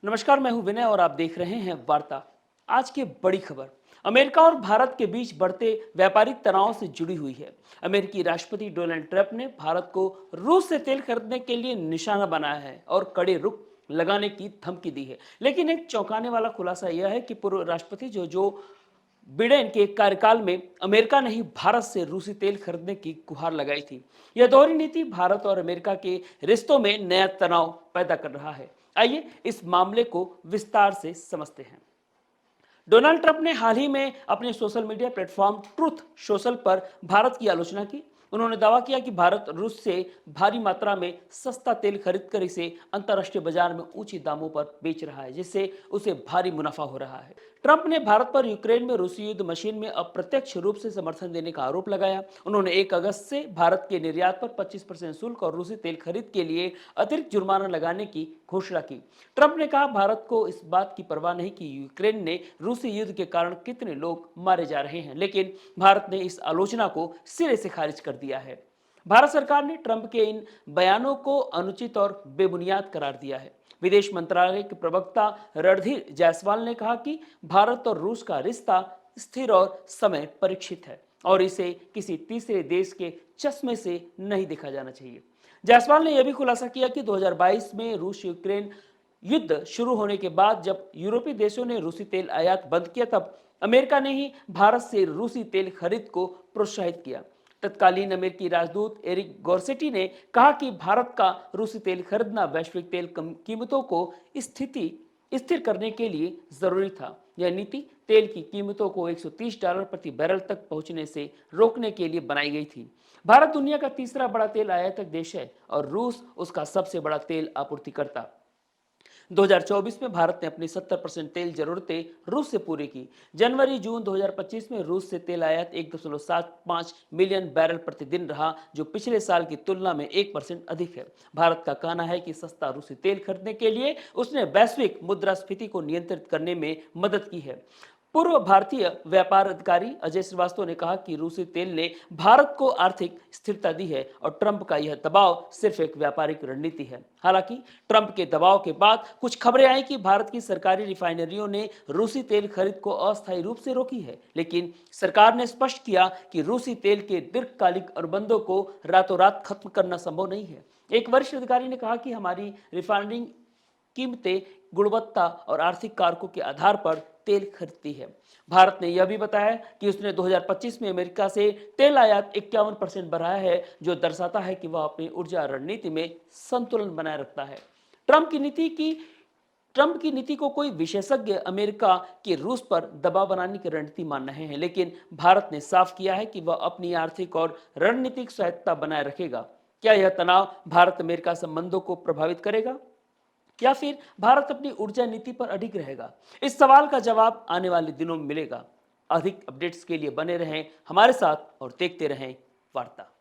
नमस्कार, मैं हूं विनय और आप देख रहे हैं वार्ता। आज की बड़ी खबर अमेरिका और भारत के बीच बढ़ते व्यापारिक तनाव से जुड़ी हुई है। अमेरिकी राष्ट्रपति डोनाल्ड ट्रंप ने भारत को रूस से तेल खरीदने के लिए निशाना बनाया है और कड़े रुख लगाने की धमकी दी है। लेकिन एक चौंकाने वाला खुलासा यह है कि पूर्व राष्ट्रपति जो जो बिडेन के कार्यकाल में अमेरिका ने ही भारत से रूसी तेल खरीदने की गुहार लगाई थी। यह दोहरी नीति भारत और अमेरिका के रिश्तों में नया तनाव पैदा कर रहा है। आइए इस मामले को विस्तार से समझते हैं। डोनाल्ड ट्रंप ने हाल ही में अपने social media platform truth social पर भारत की आलोचना की। उन्होंने दावा किया कि भारत रूस से भारी मात्रा में सस्ता तेल खरीदकर इसे अंतर्राष्ट्रीय बाजार में ऊंचे दामों पर बेच रहा है, जिससे उसे भारी मुनाफा हो रहा है। ट्रंप ने भारत पर यूक्रेन में रूसी युद्ध मशीन में अप्रत्यक्ष रूप से समर्थन देने का आरोप लगाया। उन्होंने 1 अगस्त से भारत के निर्यात पर 25% शुल्क और रूसी तेल खरीद के लिए अतिरिक्त जुर्माना लगाने की घोषणा की। ट्रंप ने कहा, भारत को इस बात की परवाह नहीं कि यूक्रेन ने रूसी युद्ध के कारण कितने लोग मारे जा रहे हैं, लेकिन भारत ने इस आलोचना को सिरे से खारिज कर दिया है। भारत सरकार ने ट्रंप के इन बयानों को अनुचित और बेबुनियाद करार दिया है। विदेश मंत्रालय के प्रवक्ता रणधीर जायसवाल ने कहा कि भारत और रूस का रिश्ता स्थिर और समय परीक्षित है और इसे किसी तीसरे देश के चश्मे से नहीं देखा जाना चाहिए। जायसवाल ने यह भी खुलासा किया कि 2022 में रूस यूक्रेन युद्ध शुरू होने के बाद जब यूरोपीय देशों ने रूसी तेल आयात बंद किया, तब अमेरिका ने ही भारत से रूसी तेल खरीद को प्रोत्साहित किया। तत्कालीन अमेरिकी राजदूत एरिक गॉर्सेटी ने कहा कि भारत का रूसी तेल खरीदना वैश्विक तेल कीमतों को स्थिति स्थिर करने के लिए जरूरी था। यह नीति तेल की कीमतों को $130 प्रति बैरल तक पहुंचने से रोकने के लिए बनाई गई थी। भारत दुनिया का तीसरा बड़ा तेल आयातक देश है और रूस उसका सबसे बड़ा तेल आपूर्तिकर्ता। 2024 में भारत ने अपनी 70% तेल जरूरतें रूस से पूरी की। जनवरी जून 2025 में रूस से तेल आयात 1.75 मिलियन बैरल प्रतिदिन रहा, जो पिछले साल की तुलना में 1% अधिक है। भारत का कहना है कि सस्ता रूसी तेल खरीदने के लिए उसने वैश्विक मुद्रास्फीति को नियंत्रित करने में मदद की है। पूर्व भारतीय व्यापार अधिकारी अजय श्रीवास्तव ने कहा कि रूसी तेल ने भारत को आर्थिक स्थिरता दी है और ट्रंप का यह दबाव सिर्फ एक व्यापारिक रणनीति है। हालांकि ट्रंप के दबाव के बाद कुछ खबरें आई कि भारत की सरकारी रिफाइनरियों ने रूसी तेल खरीद को अस्थायी रूप से रोकी है, लेकिन सरकार ने स्पष्ट किया कि रूसी तेल के दीर्घकालिक अनुबंधों को रातों रात खत्म करना संभव नहीं है। एक वरिष्ठ अधिकारी ने कहा कि हमारी रिफाइनरिंग कीमतें गुणवत्ता और आर्थिक कारकों के आधार पर तेल खरीदती है। भारत ने यह भी बताया कि उसने 2025 में अमेरिका से तेल आयात 51% बढ़ाया है, जो दर्शाता है कि वह अपनी ऊर्जा रणनीति में संतुलन बनाए रखता है। ट्रंप की नीति की ट्रंप की नीति को कोई विशेषज्ञ अमेरिका के रूस पर दबाव बनाने की रणनीति मान रहे हैं, लेकिन भारत ने साफ किया है कि वह अपनी आर्थिक और रणनीतिक स्वायत्तता बनाए रखेगा। क्या यह तनाव भारत अमेरिका संबंधों को प्रभावित करेगा या फिर भारत अपनी ऊर्जा नीति पर अडिग रहेगा? इस सवाल का जवाब आने वाले दिनों में मिलेगा। अधिक अपडेट्स के लिए बने रहें हमारे साथ और देखते रहें वार्ता।